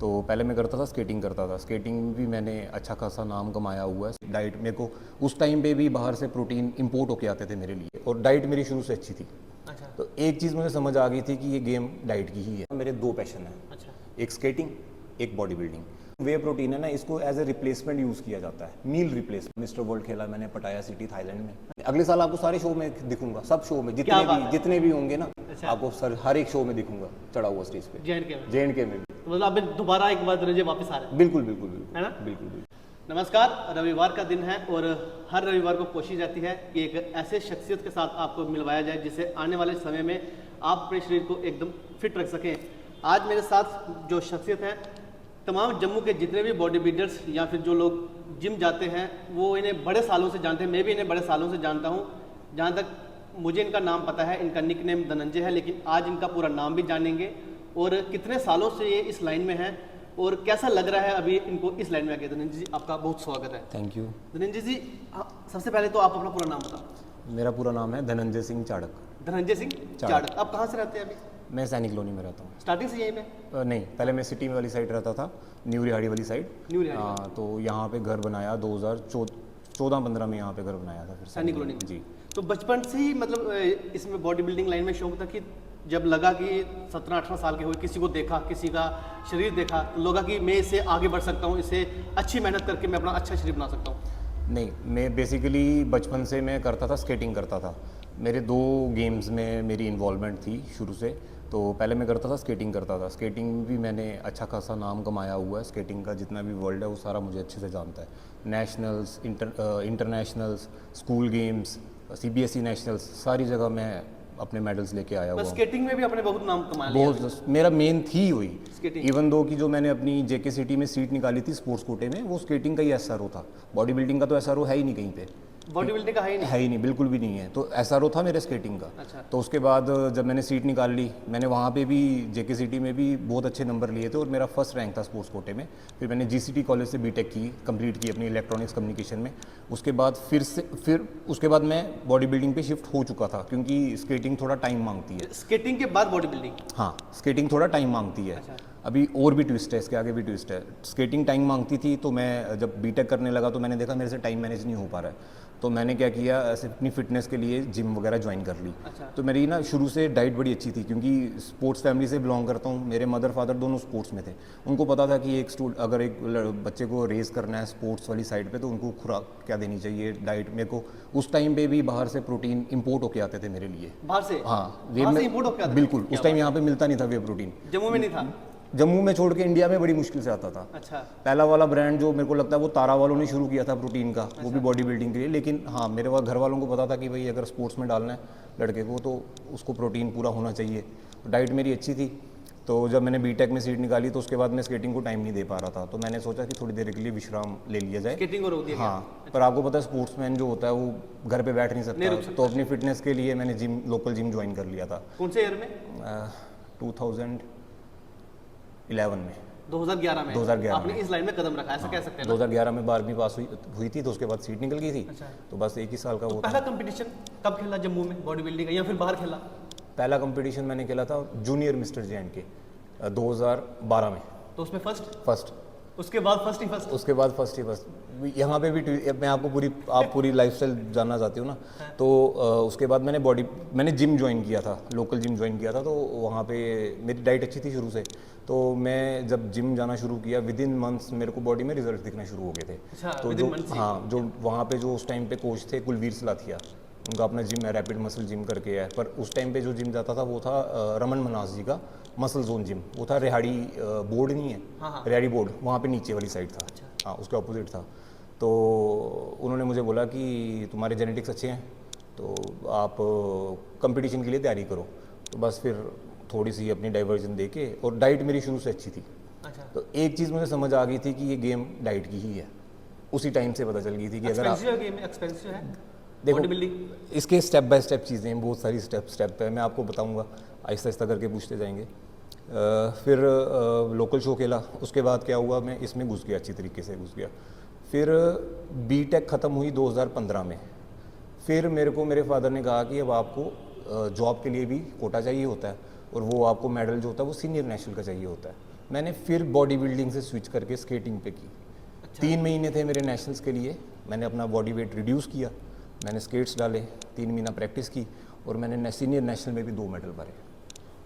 तो पहले मैं करता था स्केटिंग करता था। स्केटिंग भी मैंने अच्छा खासा नाम कमाया हुआ है। डाइट मेरे को उस टाइम पे भी बाहर से प्रोटीन इंपोर्ट होके आते थे मेरे लिए, और डाइट मेरी शुरू से अच्छी थी। अच्छा। तो एक चीज़ मुझे समझ आ गई थी कि ये गेम डाइट की ही है। मेरे दो पैशन हैं। अच्छा। एक स्केटिंग, एक बॉडी बिल्डिंग। वे प्रोटीन है ना, इसको एज ए रिप्लेसमेंट यूज़ किया जाता है, मील रिप्लेसमेंट। मिस्टर वर्ल्ड खेला मैंने पटाया सिटी थाईलैंड में। अगले साल आपको सारे शो में दिखूंगा, सब शो में जितने भी होंगे ना। अच्छा। आपको सर हर एक शो में दिखूंगा चढ़ा हुआ स्टेज पे, JNK में भी। तो मतलब आप दोबारा एक बार धनंजय वापस आ रहे हैं? बिल्कुल बिल्कुल बिल्कुल, है ना? बिल्कुल बिल्कुल। नमस्कार, रविवार का दिन है और हर रविवार को कोशिश रहती है कि एक ऐसे शख्सियत के साथ आपको मिलवाया जाए जिससे आने वाले समय में आप अपने शरीर को एकदम फिट रख सकें। आज मेरे साथ जो शख्सियत है, तमाम जम्मू के जितने भी बॉडी बिल्डर्स या फिर जो लोग जिम जाते हैं वो इन्हें बड़े सालों से जानते हैं। मैं भी इन्हें बड़े सालों से जानता हूँ। जहाँ तक मुझे इनका नाम पता है, इनका निक नेम धनंजय है, लेकिन आज इनका पूरा नाम भी जानेंगे और कितने सालों से ये इस लाइन में हैं और कैसा लग रहा है अभी इनको इस लाइन में आके। धनंजय जी, आपका बहुत स्वागत है। Thank you. धनंजय जी, सबसे पहले तो आप अपना पूरा नाम बताओ। मेरा पूरा नाम है धनंजय सिंह चाड़क। धनंजय सिंह चाड़क। आप कहाँ से रहते हैं अभी? मैं सैनिक कॉलोनी में रहता हूँ। स्टार्टिंग से यहीं पे? नहीं, पहले मैं सिटी वाली साइड रहता था, न्यू रिहाड़ी वाली साइड। तो यहाँ पे घर बनाया 2014-15 में, यहाँ पे घर बनाया था फिर सैनिक कॉलोनी में। जी। तो बचपन से ही मतलब इसमें बॉडी बिल्डिंग लाइन में शौक था कि जब लगा कि 17-18 साल के हुए, किसी को देखा, किसी का शरीर देखा, तो लगा कि मैं इससे आगे बढ़ सकता हूँ, इससे अच्छी मेहनत करके मैं अपना अच्छा शरीर बना सकता हूँ? नहीं, मैं बेसिकली बचपन से मैं करता था, स्केटिंग करता था। मेरे 2 गेम्स में मेरी इन्वॉल्वमेंट थी शुरू से। तो पहले मैं करता था स्केटिंग करता था। स्केटिंग भी मैंने अच्छा खासा नाम कमाया हुआ है। स्केटिंग का जितना भी वर्ल्ड है वो सारा मुझे अच्छे से जानता है। Nationals, internationals, school games, CBSE nationals, सारी जगह मैं अपने मेडल्स लेके आया हुआ। स्केटिंग में भी अपने बहुत नाम कमा लिया। बहुत, मेरा मेन थी वही स्केटिंग। इवन दो कि जो मैंने अपनी JK सिटी में सीट निकाली थी स्पोर्ट्स कोटे में, वो स्केटिंग का ही SRO था। बॉडी बिल्डिंग का तो SRO है ही नहीं कहीं पे। बॉडी बिल्डिंग का है ही नहीं, बिल्कुल भी नहीं है। तो SRO था मेरे स्केटिंग का। अच्छा। तो उसके बाद जब मैंने सीट निकाल ली, मैंने वहाँ पे भी JK सिटी में भी बहुत अच्छे नंबर लिए थे और मेरा फर्स्ट रैंक था स्पोर्ट्स कोटे में। फिर मैंने GCT कॉलेज से BTech कंप्लीट की अपनी इलेक्ट्रॉनिक्स कम्युनिकेशन में। उसके बाद फिर उसके बाद मैं बॉडी बिल्डिंग पे शिफ्ट हो चुका था, क्योंकि स्केटिंग थोड़ा टाइम मांगती है। स्केटिंग के बाद बॉडी बिल्डिंग? हाँ, स्केटिंग थोड़ा टाइम मांगती है। अच्छा। अभी और भी ट्विस्ट है, इसके आगे भी ट्विस्ट है। स्केटिंग टाइम मांगती थी, तो मैं जब BTech करने लगा तो मैंने देखा मेरे से टाइम मैनेज नहीं हो पा रहा है। तो मैंने क्या किया, ऐसे अपनी फिटनेस के लिए जिम वगैरह ज्वाइन कर ली। अच्छा। तो मेरी ना शुरू से डाइट बड़ी अच्छी थी, क्योंकि स्पोर्ट्स फैमिली से बिलोंग करता हूँ। मेरे मदर फादर दोनों स्पोर्ट्स में थे। उनको पता था कि अगर एक बच्चे को रेस करना है स्पोर्ट्स वाली साइड पे, तो उनको खुराक क्या देनी चाहिए, डाइट। मेरे को उस टाइम पे भी बाहर से प्रोटीन इंपोर्ट होके आते थे मेरे लिए। बाहर से? हाँ, बाहर से इंपोर्ट होके आते थे? बिल्कुल। उस टाइम यहाँ पे मिलता नहीं था वे प्रोटीन। जम्मू में नहीं था? जम्मू में छोड़ के इंडिया में बड़ी मुश्किल से आता था। अच्छा। पहला वाला ब्रांड जो मेरे को लगता है वो तारा वालों ने शुरू किया था प्रोटीन का। अच्छा। वो भी बॉडी बिल्डिंग के लिए। लेकिन हाँ, मेरे घर वालों को पता था कि भाई अगर स्पोर्ट्स में डालना है लड़के को तो उसको प्रोटीन पूरा होना चाहिए। डाइट मेरी अच्छी थी। तो जब मैंने BTech में सीट निकाली तो उसके बाद मैं स्केटिंग को टाइम नहीं दे पा रहा था। तो मैंने सोचा कि थोड़ी देर के लिए विश्राम ले लिया जाए। स्केटिंग और होती है? हाँ। पर आपको पता है स्पोर्ट्समैन जो होता है वो घर पे बैठ नहीं सकता। तो अपनी फिटनेस के लिए मैंने लोकल जिम ज्वाइन कर लिया था। कौन से ईयर में? 2011 में। 2011 में? 2011 आपने इस लाइन में कदम रखा, ऐसा कह सकते हैं? 2011 में 12वीं पास हुई थी, तो उसके बाद सीट निकल गई थी। अच्छा। तो बस 1 ही साल का वो पहला कंपटीशन कब खेला जम्मू में बॉडी बिल्डिंग का, या फिर बाहर खेला? पहला कंपटीशन मैंने खेला था जूनियर मिस्टर JNK 2012 में। तो उसमें फर्स्ट। उसके बाद फर्स्ट ही फर्स्ट। यहाँ पे भी मैं आपको पूरी लाइफस्टाइल जानना चाहती हूँ ना। तो उसके बाद मैंने जिम ज्वाइन किया था, लोकल जिम ज्वाइन किया था। तो वहाँ पे मेरी डाइट अच्छी थी शुरू से। तो मैं जब जिम जाना शुरू किया, विदिन मंथ्स मेरे को बॉडी में रिजल्ट दिखना शुरू हो गए थे। अच्छा, तो जो वहाँ पे जो उस टाइम पे कोच थे कुलवीर सलाथिया, उनका अपना जिम है, रैपिड मसल जिम करके है। पर उस टाइम पे जो जिम जाता था वो था रमन मनास जी का मसल जोन जिम। वो था रिहाड़ी बोर्ड नहीं है? हाँ। रिहाड़ी बोर्ड, वहाँ पे नीचे वाली साइड था। अच्छा। हाँ, उसके अपोजिट था। तो उन्होंने मुझे बोला कि तुम्हारे जेनेटिक्स अच्छे हैं तो आप कंपटीशन के लिए तैयारी करो। तो बस फिर थोड़ी सी अपनी डाइवर्जन दे के, और डाइट मेरी शुरू से अच्छी थी। अच्छा। तो एक चीज़ मुझे समझ आ गई थी कि ये गेम डाइट की ही है। उसी टाइम से पता चल गई थी कि अगर एक्सपेंसिव है देखो, इसके स्टेप बाय स्टेप चीज़ें हैं, बहुत सारी स्टेप है। मैं आपको बताऊंगा, आहिस्ता आहिस्ता करके पूछते जाएंगे। फिर लोकल शो खेला। उसके बाद क्या हुआ, मैं इसमें घुस गया, अच्छी तरीके से घुस गया। फिर BTech ख़त्म हुई 2015 में। फिर मेरे को मेरे फादर ने कहा कि अब आपको जॉब के लिए भी कोटा चाहिए होता है, और वो आपको मेडल जो होता है वो सीनियर नेशनल का चाहिए होता है। मैंने फिर बॉडी बिल्डिंग से स्विच करके स्केटिंग पे की। 3 महीने थे मेरे नेशनल्स के लिए, मैंने अपना बॉडी वेट रिड्यूस किया, मैंने स्केट्स डाले, 3 महीना प्रैक्टिस की और मैंने सीनियर नेशनल में भी 2 मेडल मारे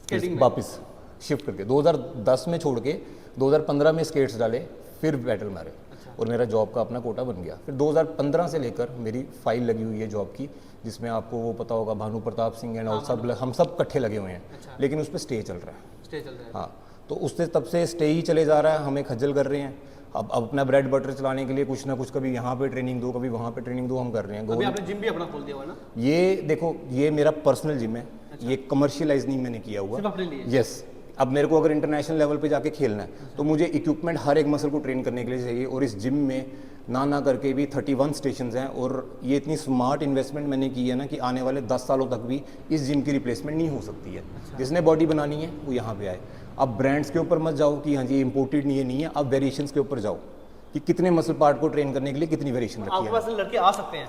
स्केटिंग में? वापस शिफ्ट करके 2010 में छोड़ के 2015 में स्केट्स डाले, फिर मेडल मारे और मेरा जॉब का अपना कोटा बन गया। फिर 2015 से लेकर मेरी फाइल लगी हुई है जॉब की, जिसमें आपको वो पता होगा भानु प्रताप सिंह एंड सब हम सब इकट्ठे लगे हुए हैं, लेकिन उस पर स्टे चल रहा है। स्टे चल रहा है। हाँ, तो उससे तब से स्टे ही चले जा रहा है, हमें खज्जल कर रहे हैं। अब अपना ब्रेड बटर चलाने के लिए कुछ ना कुछ, कभी यहाँ पे ट्रेनिंग दो, कभी वहाँ पे ट्रेनिंग दो, हम कर रहे हैं। अभी आपने जिम भी अपना खोल दिया हुआ है ना? ये देखो, ये मेरा पर्सनल जिम है, ये कमर्शियलाइज नहीं मैंने किया हुआ। सिर्फ अपने लिए? यस। अब मेरे को अगर इंटरनेशनल लेवल पे जाके खेलना है तो मुझे इक्विपमेंट हर एक मसल को ट्रेन करने के लिए चाहिए, और इस जिम में ना करके भी 31 स्टेशंस हैं, और ये इतनी स्मार्ट इन्वेस्टमेंट मैंने की है ना कि आने वाले 10 सालों तक भी इस जिम की रिप्लेसमेंट नहीं हो सकती है। जिसने बॉडी बनानी है वो यहाँ पे आए। अब ब्रांड्स के ऊपर मत जाओ कि हाँ जी इम्पोर्टेड नहीं है, अब वेरिएशंस के ऊपर जाओ कि कितने मसल पार्ट को ट्रेन करने के लिए कितनी वेरिएशन रखी आपके है। पास लड़के आ सकते हैं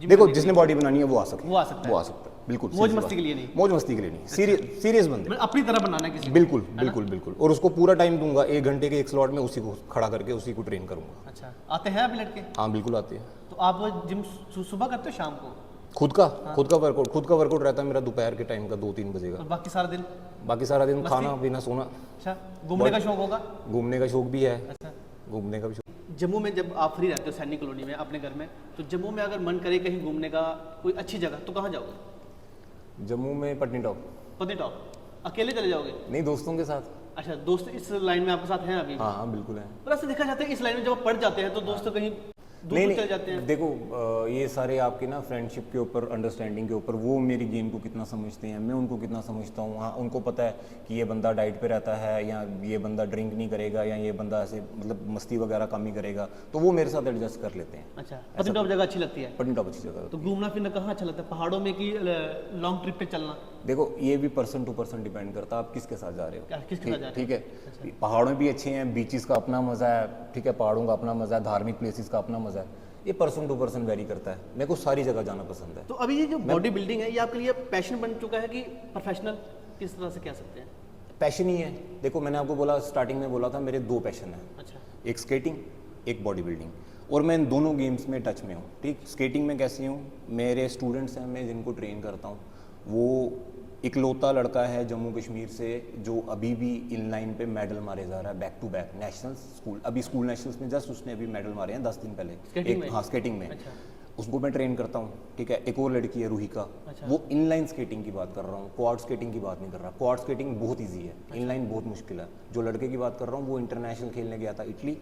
जिम देखो, करने के जिसने लिए? बॉडी बनानी है वो आ सकता है, वो आ सकता है। वो आ सकता है, बिल्कुल। मौज सीधी मस्ती बात। के लिए नहीं? मौज मस्ती के लिए नहीं, सीरियस बंदे। मतलब अपनी तरह बनाना है किसी को? बिल्कुल बिल्कुल बिल्कुल, और उसको पूरा टाइम दूंगा, 1 घंटे के एक स्लॉट में उसी को खड़ा करके उसी को ट्रेन करूंगा। अच्छा, आते हैं अभी लड़के? हाँ बिल्कुल आते हैं। तो आप जिम सुबह करते हो शाम को? खुद का वर्कआउट रहता है मेरा दोपहर के टाइम का 2-3 बजे का। और बाकी सारा दिन? बाकी सारा दिन खाना पीना सोना। अच्छा, घूमने का शौक होगा? घूमने का शौक भी है। अच्छा, घूमने का भी शौक। जम्मू में जब आप फ्री रहते हो सैनिक कॉलोनी में अपने घर में, तो जम्मू में अगर मन करे कहीं घूमने का कोई अच्छी जगह, तो कहाँ जाओगे? जम्मू में पटनी टॉप। पत्नी टॉप? अकेले चले जाओगे? नहीं, दोस्तों के साथ। अच्छा, दोस्त इस लाइन में आपके साथ हैं अभी? हाँ हाँ बिल्कुल है। पर ऐसे देखा जाता है इस लाइन में जब आप पढ़ जाते हैं तो दोस्त कहीं दूर नहीं चले जाते हैं। देखो, ये सारे आपके ना फ्रेंडशिप के ऊपर, अंडरस्टैंडिंग के ऊपर, वो मेरी गेम को कितना समझते हैं, मैं उनको कितना समझता हूँ। हाँ, उनको पता है कि ये बंदा डाइट पे रहता है, या ये बंदा ड्रिंक नहीं करेगा, या ये बंदा ऐसे मतलब मस्ती वगैरह कम ही करेगा, तो वो मेरे साथ एडजस्ट कर लेते हैं। अच्छा, पत्नी टॉप जगह अच्छी लगती है? पटनी टॉप अच्छी जगह। तो घूमना फिरना कहाँ अच्छा लगता है, पहाड़ों में कि लॉन्ग ट्रिप पे चलना? देखो, ये भी पर्सन टू पर्सन डिपेंड करता है, आप किसके साथ जा रहे हो। किसके साथ जा रहे हो? ठीक है, पहाड़ों में भी अच्छे हैं, बीचेस का अपना मजा है, ठीक है, पहाड़ों का अपना मजा है, धार्मिक प्लेसेस का अपना मजा है। ये पर्सन टू पर्सन वेरी करता है। मेरे को सारी जगह जाना पसंद है। तो अभी ये जो बॉडी बिल्डिंग है, ये आपके लिए पैशन बन चुका है कि प्रोफेशनल, किस तरह से कह सकते हैं? पैशन ही है। देखो, मैंने आपको बोला, स्टार्टिंग में बोला था, मेरे 2 पैशन हैं। अच्छा, एक स्केटिंग, एक बॉडी बिल्डिंग, और मैं इन दोनों गेम्स में टच में हूँ। ठीक, स्केटिंग में कैसी हूँ, मेरे स्टूडेंट्स हैं, मैं जिनको ट्रेन करता हूँ, वो इकलौता लड़का है जम्मू कश्मीर से जो अभी भी इनलाइन पे मेडल मारे जा रहा है, back to back national school, अभी स्कूल नेशनल्स में जस्ट उसने अभी मेडल मारे हैं 10 दिन पहले। स्केटिंग में? हाँ, स्केटिंग में। अच्छा। उसको मैं ट्रेन करता हूँ। ठीक है, एक और लड़की है रूहिका, अच्छा। वो इनलाइन स्केटिंग की बात कर रहा हूँ, क्वाड स्केटिंग की बात नहीं कर रहा। क्वाड स्केटिंग बहुत ईजी है, इनलाइन बहुत मुश्किल है। जो लड़के की बात कर रहा हूँ वो इंटरनेशनल खेलने गया था इटली,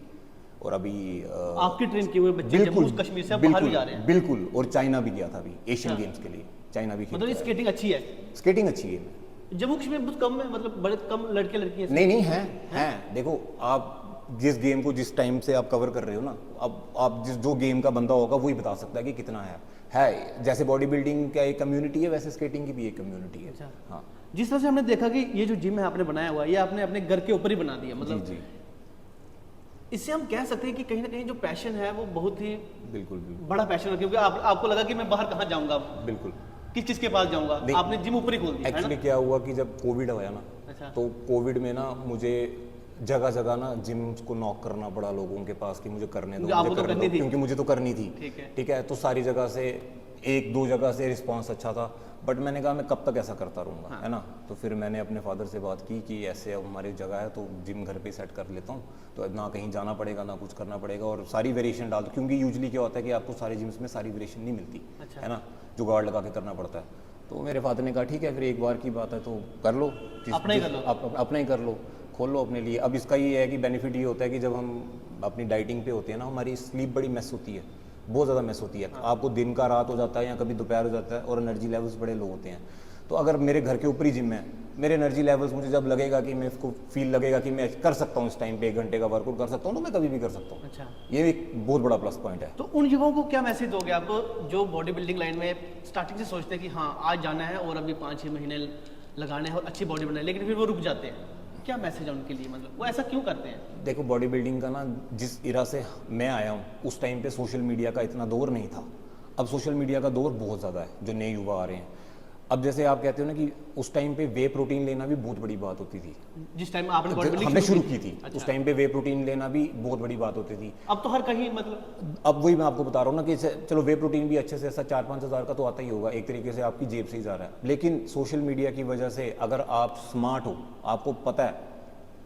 और अभी आपके ट्रेन किए हुए बच्चे जम्मू कश्मीर से बाहर भी जा रहे हैं? बिल्कुल, और चाइना भी गया था अभी एशियन गेम्स के लिए, चाइना भी मतलब ये स्केटिंग अच्छी है? स्केटिंग अच्छी है। जम्मू कश्मीर बहुत कम है, मतलब बड़े कम लड़के लड़कियां? नहीं है। देखो, आप जिस गेम को जिस टाइम से आप कवर कर रहे हो ना, अब आप जो गेम का बंदा होगा वही बता सकता है कि कितना है। जैसे बॉडी बिल्डिंग का एक कम्युनिटी है, वैसे स्केटिंग की भी एक कम्युनिटी है। अच्छा। हाँ, जिस तरह से हमने देखा कि ये जो जिम है आपने बनाया हुआ है, ये आपने अपने घर के ऊपर ही बना दिया, मतलब जी। इससे हम कह सकते हैं कि कहीं ना कहीं जो पैशन है वो बहुत ही बिल्कुल बड़ा पैशन है, क्योंकि आपको लगा कि मैं बाहर कहाँ जाऊंगा, बिल्कुल। किस के पास जाऊंगा, आपने जिम ऊपर ही खोल दिया है एक्चुअली ना? क्या हुआ कि जब कोविड आया ना, अच्छा। तो कोविड में ना मुझे जगह जगह ना जिम को नॉक करना पड़ा लोगों के पास कि मुझे करने दो, क्योंकि आपको मुझे तो करने करनी दो, थी। क्योंकि मुझे तो करनी थी। ठीक है। तो सारी जगह से 1-2 जगह से रिस्पांस अच्छा था, बट मैंने कहा मैं कब तक ऐसा करता रहूँगा, है ना। तो फिर मैंने अपने फादर से बात की कि ऐसे अब हमारी जगह है तो जिम घर पे सेट कर लेता हूँ, तो ना कहीं जाना पड़ेगा ना कुछ करना पड़ेगा, और सारी वेरिएशन डाल दो, क्योंकि यूजली क्या होता है कि आपको सारे जिम्स में सारी वेरिएशन नहीं मिलती, है ना, जुगाड़ लगा के करना पड़ता है। तो मेरे फादर ने कहा ठीक है, फिर एक बार की बात है तो कर लो, अपना ही कर लो। अपना ही कर लो, खोल लो अपने लिए। अब इसका ये है कि बेनिफिट ये होता है कि जब हम अपनी डाइटिंग पे होते हैं ना, हमारी स्लीप बड़ी मिस होती है, बहुत ज़्यादा मिस होती है। आपको दिन का रात हो जाता है या कभी दोपहर हो जाता है, और एनर्जी लेवल्स बड़े लो होते हैं। तो अगर मेरे घर के ऊपर ही जिम है, मेरे एनर्जी लेवल्स, मुझे जब लगेगा कि मैं इसको फील लगेगा कि मैं कर सकता हूँ इस टाइम पे 1 घंटे का वर्कआउट कर सकता हूँ, तो मैं कभी भी कर सकता हूँ। अच्छा, ये एक बहुत बड़ा प्लस पॉइंट है। तो उन युवाओं को क्या मैसेज दोगे आप जो बॉडी बिल्डिंग लाइन में स्टार्टिंग से सोचते हैं कि हाँ आज जाना है और अभी 5-6 महीने लगाने हैं और अच्छी बॉडी बनाए, लेकिन फिर वो रुक जाते हैं? क्या मैसेज है उनके लिए, मतलब वो ऐसा क्यों करते हैं? देखो, बॉडी बिल्डिंग का ना, जिस इरा से मैं आया हूँ उस टाइम पे सोशल मीडिया का इतना दौर नहीं था। अब सोशल मीडिया का दौर बहुत ज़्यादा है, जो नए युवा आ रहे हैं। अब जैसे आप कहते हो ना कि उस टाइम पे वे प्रोटीन लेना भी बहुत बड़ी बात होती थी। जिस टाइम आपने बॉडी बिल्डिंग हमने शुरू की थी, उस टाइम पे वे प्रोटीन लेना भी बहुत बड़ी बात होती थी। अब तो हर कहीं मतलब अब वही मैं आपको बता रहा हूँ ना कि चलो वे प्रोटीन भी अच्छे से ऐसा 4-5 हज़ार का तो आता ही होगा, एक तरीके से आपकी जेब से ही जा रहा है। लेकिन सोशल मीडिया की वजह से अगर आप स्मार्ट हो, आपको पता है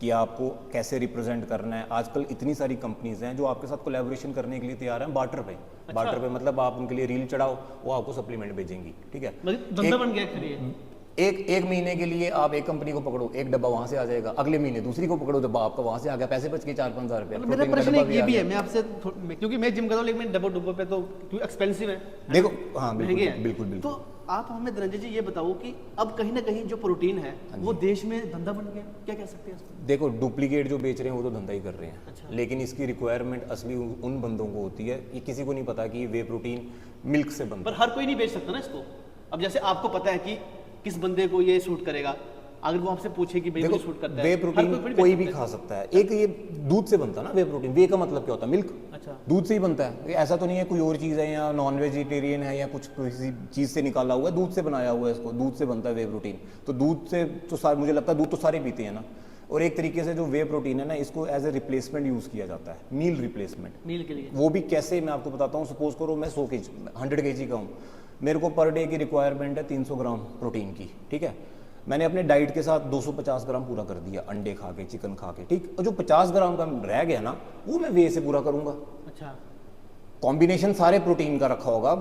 कि आपको कैसे रिप्रेजेंट करना है, आजकल इतनी सारी कंपनीज हैं जो आपके साथ कोलैबोरेशन करने के लिए तैयार हैं बार्टर पे। बार्टर पे मतलब आप उनके लिए रील चढ़ाओ, वो आपको सप्लीमेंट भेजेंगी, ठीक है। मतलब धंधा बन गया फिर ये। एक महीने के लिए आप एक कंपनी को पकड़ो, एक डब्बा वहां से आ जाएगा, अगले महीने दूसरी को पकड़ो, डब्बा आपका वहां से आ गया, पैसे बच के 4-5 हज़ार रुपये। मेरा प्रश्न एक ये भी है, मैं आपसे क्योंकि मैं जिम करता हूँ लेकिन डब्बा डुब्बा पे तो क्योंकि एक्सपेंसिव है, देखो हाँ महंगे हैं। बिल्कुल बिल्कुल। तो आप हमें धनंजय जी ये बताओ कि अब कहीं ना कहीं जो प्रोटीन है वो देश में धंधा बन गया, क्या कह सकते हैं इसको? देखो डुप्लीकेट जो बेच रहे हैं वो तो धंधा ही कर रहे हैं। अच्छा। लेकिन इसकी रिक्वायरमेंट असली उन बंदों को होती है, ये किसी को नहीं पता कि वे प्रोटीन मिल्क से बनता पर हर कोई नहीं बेच सकता ना इसको। अब जैसे आपको पता है कि किस बंदे को ये सूट करेगा, अगर वो आपसे पूछे कि भाई है। मुझे सूट करता है, वे हर प्रोटीन थोड़ी कोई बेच भी सकता खा सकता है। एक ये दूध से बनता है ना वे प्रोटीन, वे का मतलब क्या होता है? मिल्क। है। अच्छा, दूध से ही बनता है, ये ऐसा तो नहीं है कोई और चीज़ है या नॉन वेजिटेरियन है या कुछ किसी चीज़ से निकाला हुआ है, दूध से बनाया हुआ है, इसको दूध से बनता है वे प्रोटीन। तो दूध से तो सारे, मुझे लगता है दूध तो सारे पीते हैं ना। और एक तरीके से जो वे प्रोटीन है ना, इसको एज ए रिप्लेसमेंट यूज़ किया जाता है, मील रिप्लेसमेंट। मील के लिए। वो भी कैसे, मैं आपको बताता हूँ। सपोज करो मैं 100 kg का हूँ, मेरे को पर डे की रिक्वायरमेंट है 300 ग्राम प्रोटीन की, ठीक है। मैंने अपने डाइट के साथ 250 ग्राम पूरा कर दिया, अंडे खा के, चिकन खा के, ठीक। और जो 50 ग्राम का रह गया ना, वो मैं वे से पूरा करूँगा। अच्छा, कॉम्बिनेशन सारे प्रोटीन का रखा होगा,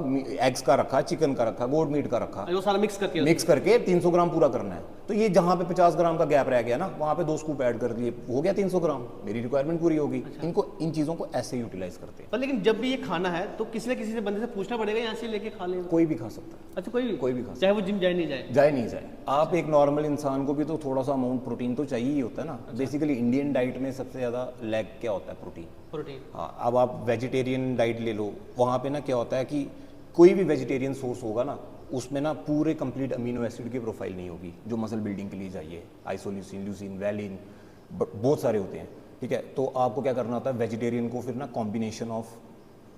एग्स का रखा, चिकन का रखा, गोट मीट का रखा, वो सारा मिक्स करके 300 ग्राम पूरा करना है। तो ये जहाँ पे 50 ग्राम का गैप रह गया ना, वहाँ पे 2 स्कूप ऐड कर दिए, हो गया 300 ग्राम, मेरी रिक्वायरमेंट पूरी होगी। इनको, इन चीज़ों को ऐसे यूटिलाइज करते हैं। पर लेकिन जब भी ये खाना है तो किसी न किसी से बंदे से पूछना पड़ेगा, यहाँ से लेके खा ले? कोई भी खा सकता है, अच्छा, कोई भी खा सकता चाहे वो जिम जाए नहीं जाए? है, जाए नहीं जाए। आप एक नॉर्मल इंसान को भी तो थोड़ा सा अमाउंट प्रोटीन तो चाहिए ही होता है ना। बेसिकली इंडियन डाइट में सबसे ज़्यादा लैग क्या होता है? प्रोटीन। हाँ, अब आप वेजिटेरियन डाइट ले लो, वहाँ पे ना क्या होता है कि कोई भी वेजिटेरियन सोर्स होगा ना, उसमें ना पूरे कंप्लीट अमीनो एसिड की प्रोफाइल नहीं होगी जो मसल बिल्डिंग के लिए चाहिए। आइसोल्यूसिन, ल्यूसिन, वैलिन, बहुत सारे होते हैं, ठीक है। तो आपको क्या करना होता है, वेजिटेरियन को फिर ना कॉम्बिनेशन ऑफ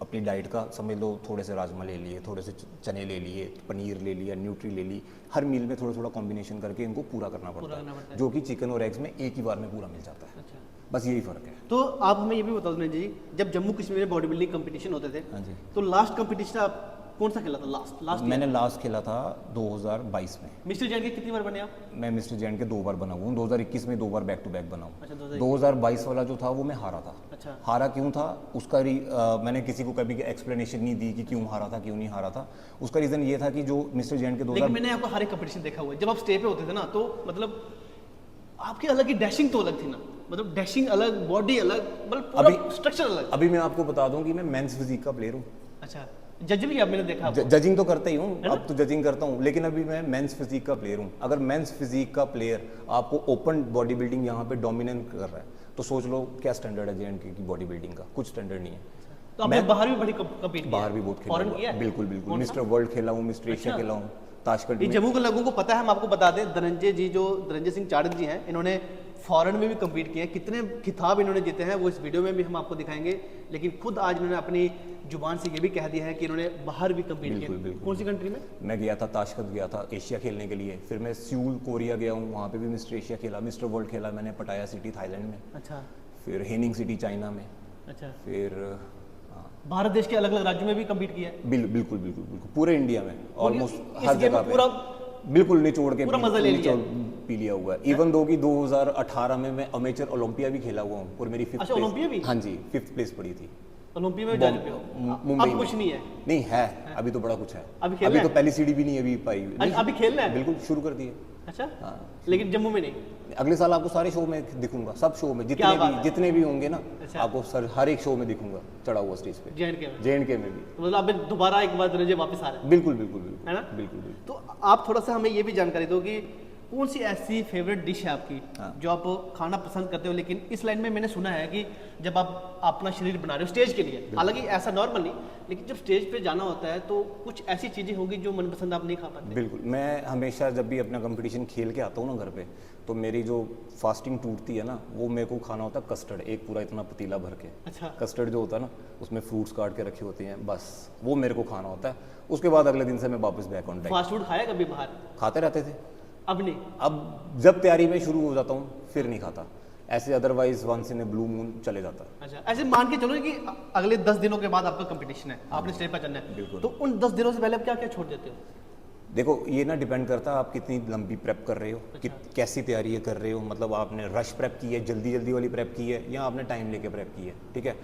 अपनी डाइट का, समझ लो थोड़े से राजमा ले लिए, थोड़े से चने ले लिए, पनीर ले लिया, न्यूट्री ले ली, हर मील में थोड़ा थोड़ा कॉम्बिनेशन करके इनको पूरा करना पड़ता है, जो कि चिकन और एग्स में एक ही बार में पूरा मिल जाता है। अच्छा, बस यही फ़र्क है। तो आप हमें ये भी बता दो जी, जब जम्मू कश्मीर में बॉडी बिल्डिंग कंपटीशन होते थे, हाँ जी। तो लास्ट कंपटीशन आप कौन सा खेला था? लास्ट मैंने लास्ट खेला था 2022 में। मिस्टर जैन के कितनी बार बने आप? मैं मिस्टर जैन के 2 बार बना हुआ हूँ, 2021 में 2 बार बैक टू बैक बना हूँ। अच्छा, 2022 वाला जो था वो मैं हारा था। अच्छा, हारा क्यों था उसका मैंने किसी को कभी एक्सप्लेनेशन नहीं दी कि क्यों हारा था, क्यों नहीं हारा था। उसका रीज़न ये था कि जो मिस्टर जैन के 2000, लेकिन मैंने आपको हर एक कंपटीशन देखा हुआ है, जब आप स्टेज पे होते थे ना, तो मतलब आपकी अलग ही डैशिंग तो अलग थी ना, मतलब डैशिंग अलग, बॉडी अलग, मतलब पूरा स्ट्रक्चर अलग। अभी मैं आपको बता दूं कि मैं मेंस फिजिक का प्लेयर हूँ। अच्छा, जज भी आप, मैंने देखा आपको। जजिंग तो करता ही हूँ, अब तो जजिंग करता हूँ, लेकिन अभी मैं मेंस फिजिक का प्लेयर हूँ। अगर मेंस फिजिक का प्लेयर आपको ओपन बॉडी बिल्डिंग यहाँ पे डोमिनेट कर रहा है, तो सोच लो क्या स्टैंडर्ड है जेएनके की बॉडी बिल्डिंग का? कुछ स्टैंडर्ड नहीं है। तो आपने बाहर भी बड़ी कम्पीट किया? बाहर भी बहुत खेला फॉरेन हुआ किया है। है? बिल्कुल बिल्कुल, मिस्टर वर्ल्ड खेला हूँ, मिस्टर एशिया खेला हूँ, ताशकंद ये में। जम्मू के लोगों को पता है, हम आपको बता दें, धनंजय जी, जो धनंजय सिंह चाड़क जी हैं, इन्होंने फॉरेन में भी कम्पीट किए हैं। कितने खिताब इन्होंने जीते हैं वो इस वीडियो में भी हम आपको दिखाएंगे, लेकिन खुद आज इन्होंने अपनी जुबान से ये भी कह दिया है कि इन्होंने बाहर भी कम्पीट किया। कौन सी कंट्री में? मैं गया था, ताशकंद गया था एशिया खेलने के लिए। फिर मैं सियोल कोरिया गया हूँ, वहाँ पे भी मिस्टर एशिया खेला, मिस्टर वर्ल्ड खेला मैंने पटाया सिटी थाईलैंड में। अच्छा, फिर हेनिंग सिटी चाइना में। अच्छा, फिर भारत देश के अलग अलग राज्यों में भी कम्पीट किया है? बिल्कुल बिल्कुल बिल्कुल, पूरे इंडिया में ऑलमोस्ट हर जगह पे पूरा बिल्कुल निचोड़ के पूरा मजा ले लिया, पी लिया हुआ है। इवन दो कि 2018 में मैं अमेचर ओलंपिया भी खेला हुआ हूँ और मेरी 5th अच्छा, ओलंपिया भी? हाँ जी, 5th प्लेस पड़ी थी ओलंपिया में। जा चुके हो? मुंबई अब कुछ नहीं है? नहीं है, अभी तो बड़ा कुछ है। अभी तो पहली सीढ़ी भी नहीं अभी पाई। अभी खेलना है? बिल्कुल शुरू कर दिए। अच्छा, हाँ। लेकिन जम्मू में नहीं? अगले साल आपको सारे शो में दिखूंगा, सब शो में जितने भी होंगे ना। अच्छा। आपको हर एक शो में दिखूंगा चढ़ा हुआ स्टेज पे, जेएनके में भी। तो मतलब आप दोबारा एक बार धनंजय वापस आ रहे हैं? बिल्कुल बिल्कुल बिल्कुल, है ना? बिल्कुल। तो आप थोड़ा सा हमें ये भी जानकारी दो कि कौन सी ऐसी फेवरेट डिश है आपकी जो आप खाना पसंद करते हो, लेकिन इस लाइन में मैंने सुना है कि जब आप अपना शरीर बना रहे हो स्टेज के लिए, हालांकि ऐसा नॉर्मल नहीं, लेकिन जब स्टेज पे जाना होता है तो कुछ ऐसी चीज़ें होंगी जो मनपसंद आप नहीं खा पाते? बिल्कुल, मैं हमेशा जब भी अपना कंपटीशन खेल के आता हूँ ना घर पे, तो मेरी जो फास्टिंग टूटती है ना, वो मेरे को खाना होता है कस्टर्ड, एक पूरा इतना पतीला भर के। अच्छा। कस्टर्ड जो होता है ना, उसमें फ्रूट्स काट के रखे होते हैं, बस वो मेरे को खाना होता है। उसके बाद अगले दिन से मैं वापस back on time. Fast food खाया कभी बाहर? खाते रहते थे, अब नहीं? अब जब तैयारी में शुरू हो जाता हूँ फिर नहीं खाता, ऐसे otherwise once in a blue moon चले जाता है। अच्छा, ऐसे मान के चलो कि अगले 10 दिनों के बाद आपका कंपटीशन है, आपने स्टेज पर चलना है, बिल्कुल। तो उन 10 दिनों से पहले आप क्या क्या छोड़ देते हो? देखो, ये ना डिपेंड करता है आप कितनी लंबी प्रेप कर रहे हो, कि कैसी तैयारी कर रहे हो, मतलब आपने रश प्रेप की है, जल्दी जल्दी वाली प्रेप की है, या आपने टाइम लेके प्रेप की है, ठीक है।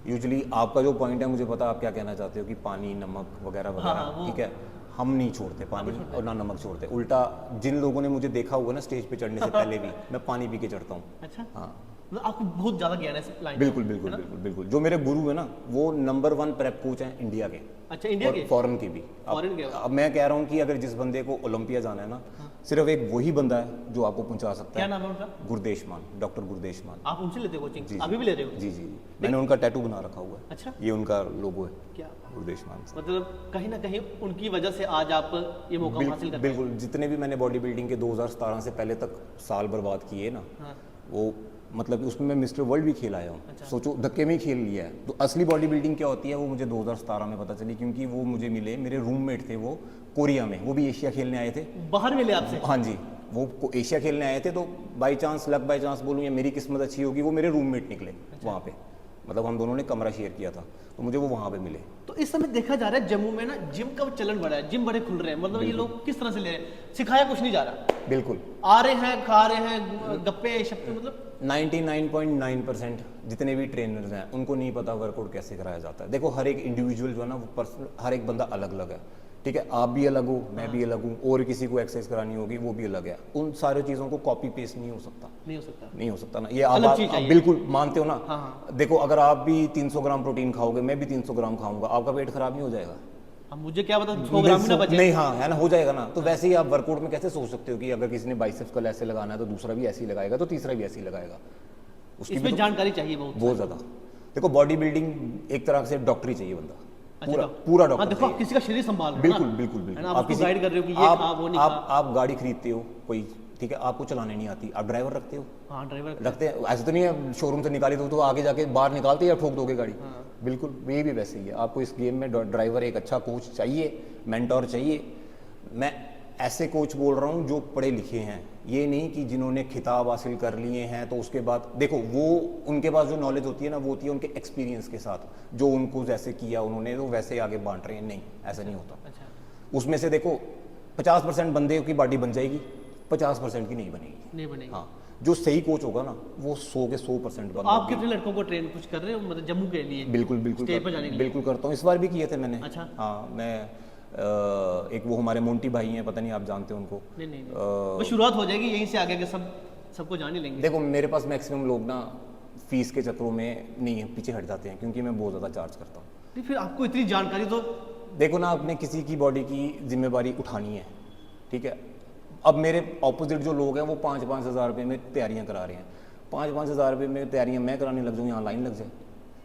यूजुअली आपका जो पॉइंट है, मुझे पता आप क्या कहना चाहते हो कि पानी, नमक वगैरह वगैरह, ठीक है। हम नहीं छोड़ते पानी और ना नमक छोड़ते, उल्टा जिन लोगों ने मुझे देखा हुआ ना स्टेज पे चढ़ने से पहले भी, मैं पानी पी के चढ़ता हूँ। अच्छा, हाँ, मतलब आपको बहुत ज़्यादा ज्ञान है इस लाइन में। बिल्कुल बिल्कुल बिल्कुल बिल्कुल। जो मेरे गुरु है ना, वो नंबर 1 प्रेप कोच हैं इंडिया के। अच्छा, इंडिया के? फॉरेन के भी। फॉरेन के? अब मैं कह रहा हूँ कि अगर जिस बंदे को ओलंपिया जाना है ना, सिर्फ एक वही बंदा है जो आपको पहुंचा सकता क्या है। नाम है उनका? गुरदेश मान, डॉक्टर गुरदेश मान। आप उनसे लेते हो कोचिंग? जी, अभी भी ले रहे हो? जी जी जी, मैंने उनका टैटू बना रखा हुआ है। अच्छा, ये उनका लोगो है, क्या गुरदेश मान से। मतलब कहीं ना कहीं उनकी वजह से आज आप ये मौका हासिल कर? बिल्कुल, जितने भी मैंने बॉडी बिल्डिंग के 2017 से पहले तक साल बर्बाद किए ना, हाँ। वो मतलब उसमें मैं मिस्टर वर्ल्ड भी खेल आया हूँ। सोचो, धक्के में ही खेल लिया है। तो असली बॉडी बिल्डिंग क्या होती है वो मुझे 2017 में पता चली, क्योंकि वो मुझे मिले, मेरे रूममेट थे वो कोरिया में, वो भी एशिया खेलने आए थे। बाहर मिले आपसे? हाँ जी, वो एशिया खेलने आए थे, तो by chance, luck by chance बोलूँ या मेरी किस्मत अच्छी होगी, वो मेरे रूममेट निकले वहाँ पे, मतलब हम दोनों ने कमरा शेयर किया था, तो मुझे वो वहाँ पे मिले। तो इस समय देखा जा रहा है जम्मू में ना जिम का चलन बढ़ा है, जिम बड़े खुल रहे हैं, मतलब ये लोग किस तरह से ले रहे हैं? सिखाया कुछ नहीं जा रहा, बिल्कुल आ रहे हैं, खा रहे हैं, गप्पे शप्पे, मतलब 99.9% जितने भी ट्रेनर्स हैं उनको नहीं पता वर्कआउट कैसे कराया जाता है। देखो, हर एक इंडिविजुअल जो है ना, वो पर्सनल, हर एक बंदा अलग अलग है, ठीक है। आप भी अलग हो, मैं भी अलग हूँ, और किसी को एक्सरसाइज करानी होगी वो भी अलग है। उन सारी चीज़ों को कॉपी पेस्ट नहीं हो सकता, नहीं हो सकता, नहीं हो सकता ना। ये अलग आप चीज़ चाहिए। बिल्कुल मानते हो ना। हाँ। देखो, अगर आप भी 300 ग्राम प्रोटीन खाओगे, मैं भी 300 ग्राम खाऊंगा, आपका पेट खराब नहीं हो जाएगा? अब मुझे क्या पता 100 ग्राम ही ना बचे? नहीं, हाँ, है ना, हो जाएगा ना। तो वैसे ही आप वर्कआउट में कैसे सोच सकते हो कि अगर किसी ने बाइसेप्स कल ऐसे लगाना है तो दूसरा भी ऐसे ही लगाएगा, तो तीसरा भी ऐसे ही लगाएगा? उसकी इसमें भी जानकारी चाहिए बहुत ज़्यादा। देखो, बॉडी बिल्डिंग एक तरह से डॉक्टरी चाहिए बंदा, अच्छा, पूरा पूरा हाँ, डॉक्टर देखो आप चाहिए। किसी का शरीर संभाल रहे हो बिल्कुल ना, बिल्कुल है बिल्कुल। ना, आप उसको गाइड कर रहे हो कि ये खा वो नहीं खा। आप गाड़ी खरीदते हो कोई, ठीक है, आपको चलाने नहीं आती, आप ड्राइवर रखते हो? हाँ, ड्राइवर रखते हैं। ऐसे तो नहीं है शोरूम से निकाली तो आगे जाके बाहर निकालते या ठोक दोगे गाड़ी? बिल्कुल, ये भी वैसे ही है। आपको इस गेम में ड्राइवर, एक अच्छा कोच चाहिए, मेंटोर चाहिए। मैं ऐसे कोच बोल रहा हूँ जो पढ़े लिखे हैं, ये नहीं कि जिन्होंने खिताब हासिल कर लिए हैं तो उसके बाद, देखो, वो उनके पास जो नॉलेज होती है ना, वो होती है उनके एक्सपीरियंस के साथ, जो उनको जैसे किया उन्होंने तो वैसे आगे बांट रहे हैं। नहीं, ऐसा नहीं होता। अच्छा, उसमें से देखो 50% बंदे की बॉडी बन जाएगी, 50% की नहीं बनेगी। नहीं बनेगी। हाँ, जो सही कोच होगा ना, वो 100 के 100% तो बंदा। आप कितने लड़कों को ट्रेन कुछ कर रहे हो, मतलब जम्मू के लिए? बिल्कुल बिल्कुल स्टेज पर जाने के लिए? बिल्कुल करता हूँ, इस बार भी किए थे मैंने। अच्छा। हाँ, मैं एक वो हमारे मोंटी भाई हैं, पता नहीं आप जानते हो उनको? नहीं नहीं, वो शुरुआत हो जाएगी यहीं से, आगे के सबको जान ही लेंगे। देखो, मेरे पास मैक्सिमम लोग ना फीस के चक्करों में नहीं है, पीछे हट जाते हैं, क्योंकि मैं बहुत ज़्यादा चार्ज करता हूँ। नहीं, फिर आपको इतनी जानकारी तो, देखो ना, आपने किसी की बॉडी की जिम्मेवारी उठानी है, ठीक है। अब मेरे ऑपोजिट जो लोग हैं वो 5-5 हज़ार रुपये में तैयारियां करा रहे हैं। 5-5 हज़ार रुपये में तैयारियां मैं कराने लग जाऊँ, यहाँ लाइन लग जाए।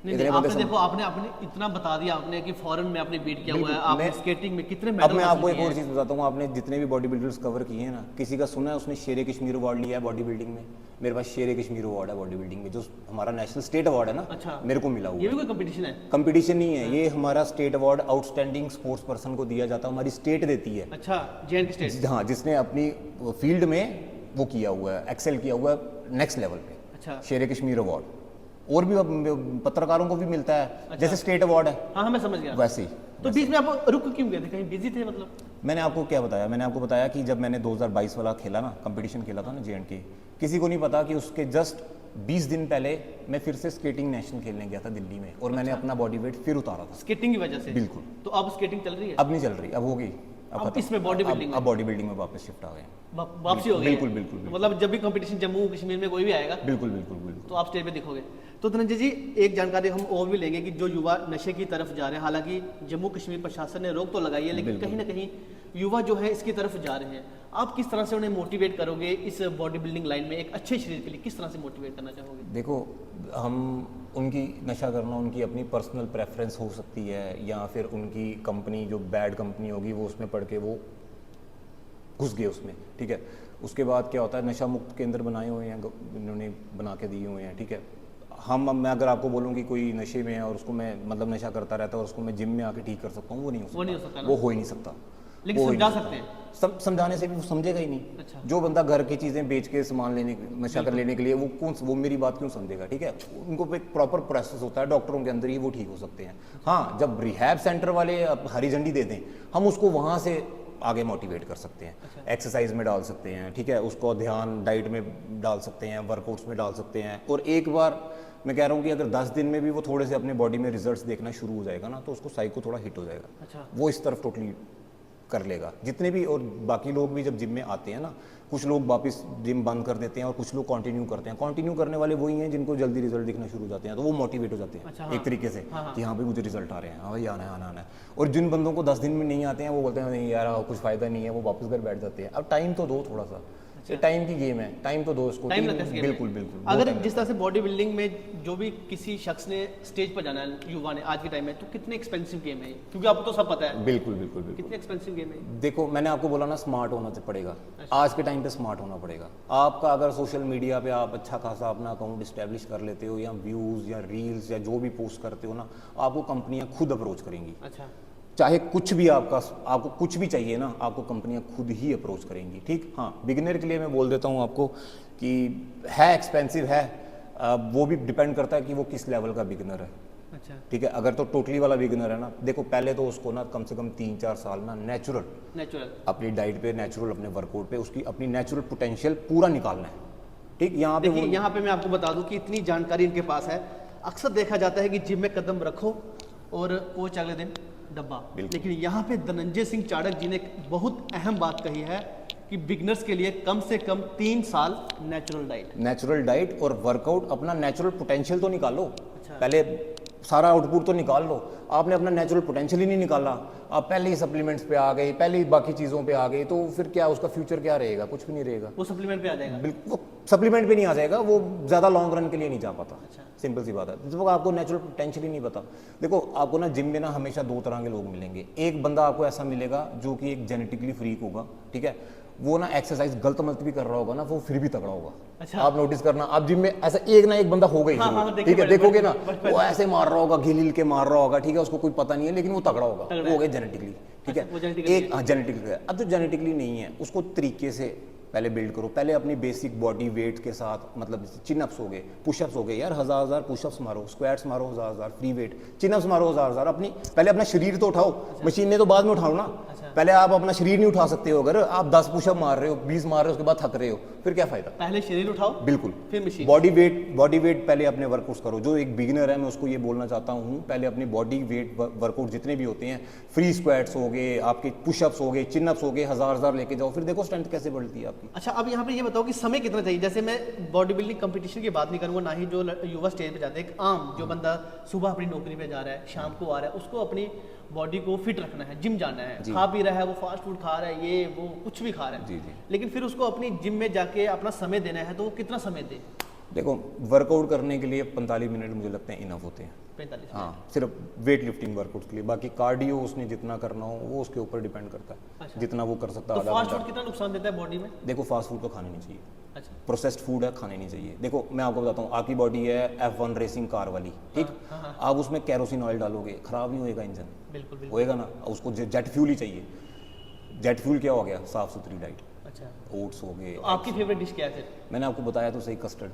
नहीं, इतने नहीं, बंदे आपने देखो, आपने इतना बता दिया आपने कि फॉरेन में आपने बीट किया हुआ है, आपने मैं- स्केटिंग में कितने अब मेडल मैं हासिल आपको एक किए और हैं। चीज़ बताता हूँ, आपने जितने भी बॉडी बिल्डर्स कवर किए हैं ना, किसी का सुना है उसने शेर कश्मीर अवार्ड लिया है बॉडी बिल्डिंग में? मेरे पास शेर कश्मीर अवार्ड है बॉडी बिल्डिंग में, जो हमारा नेशनल स्टेट अवार्ड है ना, अच्छा। मेरे को मिला हुआ ये है। भी कोई कंपटीशन है? कंपटीशन नहीं है ये, हमारा state award outstanding sports person को दिया जाता है, हमारी स्टेट देती है। अच्छा, जे के स्टेट? हाँ, जिसने अपनी फील्ड में वो किया हुआ है, एक्सेल किया हुआ है नेक्स्ट लेवल पे। अच्छा, शेर कश्मीर अवार्ड। और भी पत्रकारों को भी मिलता है, जैसे स्टेट अवार्ड है हाँ, मैं समझ गया। वैसे ही। तो बीच में आप रुक क्यों गए थे, कहीं बिजी थे मतलब? मैंने आपको क्या बताया? मैंने आपको बताया कि जब मैंने 2022 वाला खेला ना, कंपटीशन खेला था ना J&K, किसी को नहीं पता कि उसके जस्ट 20 दिन पहले मैं फिर से स्केटिंग नेशनल खेलने गया था दिल्ली में, और मैंने अपना बॉडी वेट फिर उतारा था। स्केटिंग की वजह से? बिल्कुल। तो अब स्केटिंग चल रही है? अब नहीं चल रही, अब होगी। अब खत्म। इसमें बॉडी बिल्डिंग में? अब बॉडी बिल्डिंग में वापस शिफ्ट आ गए। वापसी हो गई है? बिल्कुल बिल्कुल तो मतलब जब भी कंपटीशन जम्मू कश्मीर में कोई भी आएगा बिल्कुल बिल्कुल बिल्कुल। तो आप स्टेज पे दिखोगे। तो धनंजय जी, एक जानकारी हम और भी लेंगे कि जो युवा नशे की तरफ जा रहे हैं, हालांकि जम्मू कश्मीर प्रशासन ने रोक तो लगाई है, लेकिन कहीं ना कहीं युवा जो है इसकी तरफ जा रहे हैं, आप किस तरह से उन्हें मोटिवेट करोगे इस बॉडी बिल्डिंग लाइन में एक अच्छे शरीर के लिए, किस तरह से मोटिवेट करना चाहोगे? देखो, हम उनकी नशा करना उनकी अपनी पर्सनल प्रेफरेंस हो सकती है, या फिर उनकी कंपनी जो बैड कंपनी होगी वो उसमें पढ़ के वो घुस गए उसमें, ठीक है। उसके बाद क्या होता है, नशा मुक्त केंद्र बनाए हुए हैं इन्होंने, बना के दिए हुए हैं, ठीक है। मैं अगर आपको बोलूँ कि कोई नशे में है और उसको मैं मतलब नशा करता रहता है और उसको मैं जिम में आके ठीक कर सकता हूँ, वो नहीं हो सकता, वो हो ही नहीं सकता। लेकिन समझा सकते हैं, समझाने से भी वो समझेगा ही नहीं। अच्छा। जो बंदा घर की चीज़ें बेच के सामान लेने, नशा कर लेने के लिए, वो मेरी बात क्यों समझेगा, ठीक है। उनको एक प्रॉपर प्रोसेस होता है, डॉक्टरों के अंदर ही वो ठीक हो सकते हैं। हाँ, जब रिहैब सेंटर वाले हरी झंडी दे दें, हम उसको वहाँ से आगे मोटिवेट कर सकते हैं। अच्छा। एक्सरसाइज में डाल सकते हैं, ठीक है, उसको ध्यान डाइट में डाल सकते हैं, वर्कआउट्स में डाल सकते हैं। और एक बार मैं कह रहा हूँ कि अगर 10 दिन में भी वो थोड़े से अपने बॉडी में रिजल्ट्स देखना शुरू हो जाएगा ना, तो उसको साइको थोड़ा हिट हो जाएगा। अच्छा। वो इस तरफ टोटली कर लेगा। जितने भी और बाकी लोग भी जब जिम में आते हैं ना, कुछ लोग वापस जिम बंद कर देते हैं और कुछ लोग कंटिन्यू करते हैं। कंटिन्यू करने वाले वही हैं जिनको जल्दी रिजल्ट दिखना शुरू हो जाते हैं, तो वो मोटिवेट हो जाते हैं। अच्छा, एक तरीके से हाँ। कि हाँ भाई मुझे रिजल्ट आ रहे हैं, हाँ भाई आना है आना है। और जिन बंदों को 10 दिन में नहीं आते हैं, वो बोलते हैं नहीं यार कुछ फायदा नहीं है, वो वापस घर बैठ जाते हैं। अब टाइम तो दो थोड़ा सा, ये टाइम की गेम है, टाइम तो दो इसको, टाइम लगता है इस गेम में। बिल्कुल बिल्कुल। अगर जिस तरह से बॉडी बिल्डिंग में जो भी किसी शख्स ने स्टेज पर जाना है, युवा ने आज के टाइम में, तो कितने एक्सपेंसिव गेम है ये? क्योंकि आपको तो सब पता है। बिल्कुल बिल्कुल बिल्कुल। कितने एक्सपेंसिव गेम है? देखो, मैंने आपको बोला ना, स्मार्ट होना पड़ेगा। आज के टाइम पे स्मार्ट होना पड़ेगा। आपका अगर सोशल मीडिया पे आप अच्छा खासा अपना अकाउंट इस्टेब्लिश कर लेते हो, या व्यूज़ या रील्स या जो भी पोस्ट करते हो ना, आपको कंपनियां खुद अप्रोच करेंगी। अच्छा। चाहे कुछ भी आपको कुछ भी चाहिए ना, आपको कंपनियां खुद ही अप्रोच करेंगी, ठीक। हाँ, बिगिनर के लिए मैं बोल देता हूँ आपको कि है एक्सपेंसिव है, वो भी डिपेंड करता है कि वो किस लेवल का बिगिनर है। अच्छा। ठीक है, अगर तो टोटली वाला बिगिनर है ना, देखो पहले तो उसको ना कम से कम 3-4 साल ना नेचुरल अपनी डाइट पे, नेचुरल अपने वर्कआउट पे उसकी अपनी नेचुरल पोटेंशियल पूरा निकालना है, ठीक। यहाँ पे मैं आपको बता दूं कि इतनी जानकारी इनके पास है। अक्सर देखा जाता है कि जिम में कदम रखो और कोच अगले दिन डब्बा, लेकिन यहाँ पे धनंजय सिंह चाड़क जी ने एक बहुत अहम बात कही है कि बिगनर्स के लिए कम से कम 3 साल नेचुरल डाइट और वर्कआउट, अपना नेचुरल पोटेंशियल तो निकालो। अच्छा। पहले सारा आउटपुट तो निकाल लो। आपने अपना नेचुरल पोटेंशियल ही नहीं निकाला, आप पहले ही सप्लीमेंट्स पे आ गए, पहले ही बाकी चीज़ों पे आ गए, तो फिर क्या उसका फ्यूचर क्या रहेगा? कुछ भी नहीं रहेगा। वो सप्लीमेंट पे आ जाएगा। बिल्कुल, वो सप्लीमेंट पे नहीं आ जाएगा, वो ज़्यादा लॉन्ग रन के लिए नहीं जा पाता। अच्छा। सिंपल सी बात है। जब आपको नेचुरल पोटेंशियल ही नहीं पता, देखो आपको ना जिम में ना हमेशा 2 तरह के लोग मिलेंगे। एक बंदा आपको ऐसा मिलेगा जो कि एक जेनेटिकली फ्रीक होगा, ठीक है, वो ना एक्सरसाइज गलत मलत भी कर रहा होगा ना, वो फिर भी तगड़ा होगा। अच्छा। आप नोटिस करना, आप जिम में ऐसा एक ना एक बंदा होगा ही। हाँ, ठीक है, देखोगे ना, वो ऐसे मार रहा होगा, घिल के मार रहा होगा, ठीक है, उसको कोई पता नहीं है, लेकिन वो तगड़ा होगा, वो हो गया जेनेटिकली, ठीक है। एक जेनेटिकली, अब जो जेनेटिकली नहीं है उसको तरीके से पहले बिल्ड करो। पहले अपनी बेसिक बॉडी वेट के साथ, मतलब चिनअप्स हो गए, पुशअप्स हो गए, यार 1000 पुशअप्स मारो, स्क्वाट्स मारो 1000, फ्री वेट, चिनअप्स मारो 1000। अपनी पहले अपना शरीर तो उठाओ। अच्छा। मशीनें तो बाद में उठाओ ना। अच्छा। पहले आप अपना शरीर नहीं उठा सकते हो। अगर आप 10 पुशअप मार रहे हो, 20 मार रहे हो, उसके बाद थक रहे हो, फिर क्या फायदा? पहले शरीर उठाओ, बिल्कुल, फिर मशीन। बॉडी वेट पहले अपने वर्कआउट्स करो। जो एक बिगिनर है, मैं उसको ये बोलना चाहता हूँ, पहले अपनी बॉडी वेट वर्कआउट जितने भी होते हैं, फ्री स्क्वाट्स हो गए, आपके पुशअप्स हो गए, चिनअप्स हो गए, 1000 लेके जाओ, फिर देखो स्ट्रेंथ कैसे बढ़ती है आपकी। अच्छा, अब यहाँ पे ये बताओ कि समय कितना चाहिए? जैसे मैं बॉडी बिल्डिंग कंपटीशन की बात नहीं करूंगा, ना ही जो युवा स्टेज पे जाते हैं। एक आम जो बंदा सुबह अपनी नौकरी पे जा रहा है, शाम को आ रहा है, उसको अपनी बॉडी को फिट रखना है, जिम जाना है, खा पी रहा है, वो फास्ट फूड खा रहा है, ये वो कुछ भी खा रहा है, जी। लेकिन फिर उसको अपनी जिम में जाके अपना समय देना है, तो वो कितना समय दे? देखो, वर्कआउट करने के लिए 45 मिनट मुझे लगता है इनफ होते हैं। 45? हाँ, सिर्फ वेट लिफ्टिंग वर्कआउट के लिए। बाकी कार्डियो उसने जितना करना हो वो उसके ऊपर डिपेंड करता है। अच्छा। जितना वो कर सकता है। तो फास्ट फूड कितना नुकसान देता है बॉडी में? देखो, फास्ट फूड तो खाने नहीं चाहिए। अच्छा। प्रोसेस्ड फूड है, खाने नहीं चाहिए। देखो, मैं आपको बताता हूँ, आपकी बॉडी है F1 रेसिंग कार वाली, ठीक। आप उसमें कैरोसिन ऑयल डालोगे, खराब नहीं होएगा इंजन? बिल्कुल होएगा ना। उसको जेट फ्यूल ही चाहिए। जेट फ्यूल क्या हो गया? साफ सुथरी डाइट। अच्छा। ओट्स हो गए। तो आपकी फेवरेट डिश क्या है? मैंने आपको बताया तो सही, कस्टर्ड।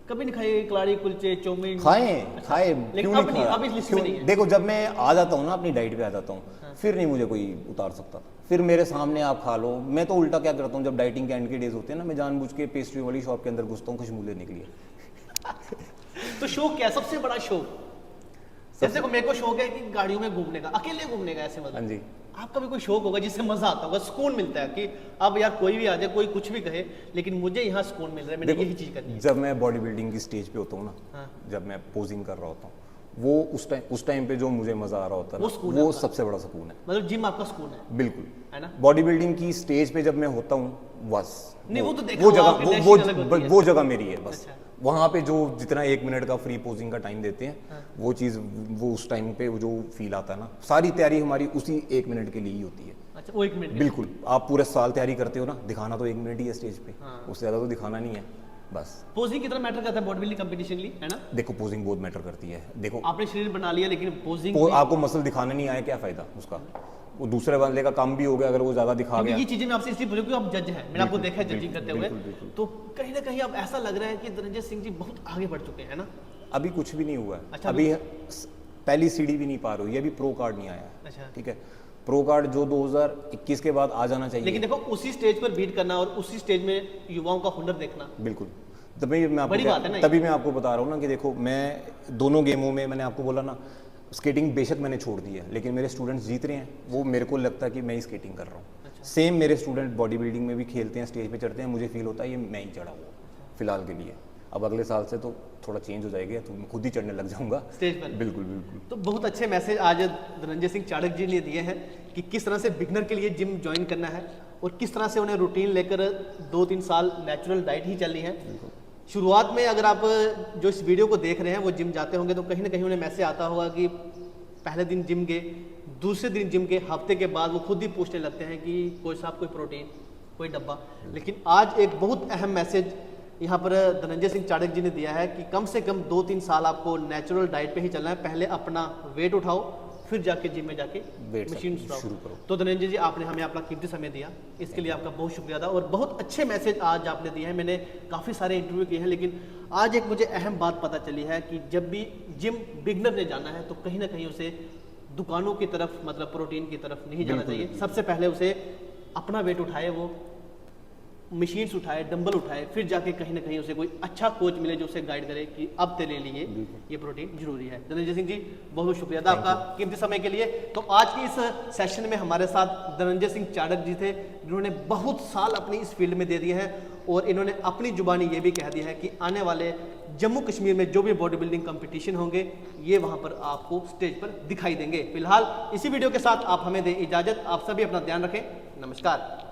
कभी नहीं खाए? कलाड़ी, कुलचे, चाउमीन खाए, लेकिन अब नहीं, अब इस लिस्ट में नहीं है। देखो, जब मैं आ जाता हूँ ना, अपनी डाइट पे आ जाता हूँ, फिर नहीं मुझे कोई उतार सकता। फिर मेरे सामने आप खा लो। मैं तो उल्टा क्या करता हूँ, जब डाइटिंग के एंड के डेज होते हैं ना, मैं जानबूझ के पेस्ट्री वाली शॉप के अंदर घुसता हूँ खुशबू लेने के लिए। तो शौक क्या है? सबसे बड़ा शौक? जैसे मेरे को शौक है कि गाड़ियों में घूमने का, अकेले घूमने का, ऐसे मतलब। हाँ जी। आपका भी कोई शौक होगा जिससे मजा आता होगा, सुकून मिलता है कि अब यार कोई भी आ जाए, कोई कुछ भी कहे, लेकिन मुझे यहाँ सुकून मिल रहा है, मैंने यही चीज करनी है। जब मैं बॉडी बिल्डिंग की स्टेज पे होता हूँ ना, हाँ। जब मैं पोजिंग कर रहा होता हूँ, वो उस टाइम पे जो मुझे मज़ा आ रहा होता है वो ना, सुकून है वो आपका। सबसे बड़ा सुकून है। मतलब जिम आपका सुकून है बिल्कुल। ना? बॉडी बिल्डिंग की स्टेज पे जब मैं होता हूँ बस नहीं, वो तो देखा वो हुआ, आपकी जगह डैशिंग अलग होती है। वो जगह मेरी है बस। अच्छा। वहाँ पे जो जितना 1 मिनट का फ्री पोजिंग का टाइम देते हैं, हाँ। वो चीज़ वो उस टाइम पे वो जो फील आता है ना, सारी तैयारी हमारी उसी 1 मिनट के लिए ही होती है। अच्छा, वो 1 मिनट बिल्कुल। आप पूरे साल तैयारी करते हो ना, दिखाना तो 1 मिनट ही है स्टेज पे, हाँ। उससे ज़्यादा तो दिखाना नहीं है बस। पोजिंग कितना मैटर करता है बॉडी बिल्डिंग कंपटीशन के लिए, है ना? देखो पोजिंग बहुत मैटर करती है। देखो आपने शरीर बना लिया लेकिन पोजिंग आपको मसल दिखाने नहीं आए, क्या फ़ायदा उसका? वो दूसरे बंदे का काम भी हो गया अगर वो ज़्यादा दिखा गया। ये चीजें मैं आपसे इसलिए पूछूं क्योंकि आप जज हैं, मैंने आपको देखा है जजिंग करते हुए, बिल्कुल। तो कहीं ना कहीं अब ऐसा लग रहा है कि धनंजय सिंह जी बहुत आगे बढ़ चुके हैं ना? अभी कुछ भी नहीं हुआ है। अच्छा, अभी पहली सीढ़ी भी नहीं पार हुई है, अभी प्रो कार्ड नहीं आया है। अच्छा। ठीक है, प्रो कार्ड जो 2021 के बाद आ जाना चाहिए। लेकिन देखो उसी स्टेज पर बीट करना और उसी स्टेज में युवाओं का हुनर देखना, बिल्कुल। तभी मैं बड़ी बात है ना ये। तभी मैं आपको बता रहा हूँ ना कि देखो मैं दोनों गेमों में, मैंने आपको बोला ना, स्केटिंग बेशक मैंने छोड़ दी है लेकिन मेरे स्टूडेंट्स जीत रहे हैं, वो मेरे को लगता है कि मैं ही स्केटिंग कर रहा हूँ। सेम मेरे स्टूडेंट बॉडी बिल्डिंग में भी खेलते हैं, स्टेज पे चढ़ते हैं, मुझे फील होता है ये मैं ही चढ़ा हुआ फिलहाल के लिए। अब अगले साल से तो थोड़ा चेंज हो जाएगा, तो मैं खुद ही चढ़ने लग जाऊंगा स्टेज पर। बिल्कुल बिल्कुल। तो बहुत अच्छे मैसेज आज धनंजय सिंह चाड़क जी ने दिए हैं कि किस तरह से बिगनर के लिए जिम ज्वाइन करना है और किस तरह से उन्हें रूटीन लेकर 2-3 साल नेचुरल डाइट ही चलनी है। शुरुआत में अगर आप जो इस वीडियो को देख रहे हैं वो जिम जाते होंगे तो कहीं ना कहीं उन्हें मैसेज आता होगा कि पहले दिन जिम गए, दूसरे दिन जिम गए, हफ्ते के बाद वो खुद ही पूछने लगते हैं कि कोई साहब कोई प्रोटीन, कोई डब्बा। लेकिन आज एक बहुत अहम मैसेज यहाँ पर धनंजय सिंह चाड़क जी ने दिया है कि कम से कम 2-3 साल आपको नेचुरल डाइट पे ही चलना है। पहले अपना वेट उठाओ, फिर जाके जिम में जाके मशीन शुरू करो। तो धनंजय जी आपने हमें अपना कीमती समय दिया, इसके लिए आपका बहुत शुक्रिया था और बहुत अच्छे मैसेज आज आपने दिए हैं। मैंने काफ़ी सारे इंटरव्यू किए हैं लेकिन आज एक मुझे अहम बात पता चली है कि जब भी जिम बिगनर ने जाना है तो कहीं ना कहीं उसे दुकानों की तरफ, मतलब प्रोटीन की तरफ नहीं जाना चाहिए। सबसे पहले उसे अपना वेट उठाए, वो मशीन्स उठाए, डंबल उठाए, फिर जाके कहीं ना कहीं उसे कोई अच्छा कोच मिले जो उसे गाइड करे कि अब तेरे लिए ये प्रोटीन जरूरी है। धनंजय सिंह जी बहुत बहुत शुक्रिया था आपका कीमती समय के लिए। तो आज की इस सेशन में हमारे साथ धनंजय सिंह चाड़क जी थे जिन्होंने बहुत साल अपनी इस फील्ड में दे दिए हैं और इन्होंने अपनी जुबानी ये भी कह दिया है कि आने वाले जम्मू कश्मीर में जो भी बॉडी बिल्डिंग कंपटीशन होंगे ये वहाँ पर आपको स्टेज पर दिखाई देंगे। फिलहाल इसी वीडियो के साथ आप हमें दें इजाज़त। आप सभी अपना ध्यान रखें। नमस्कार।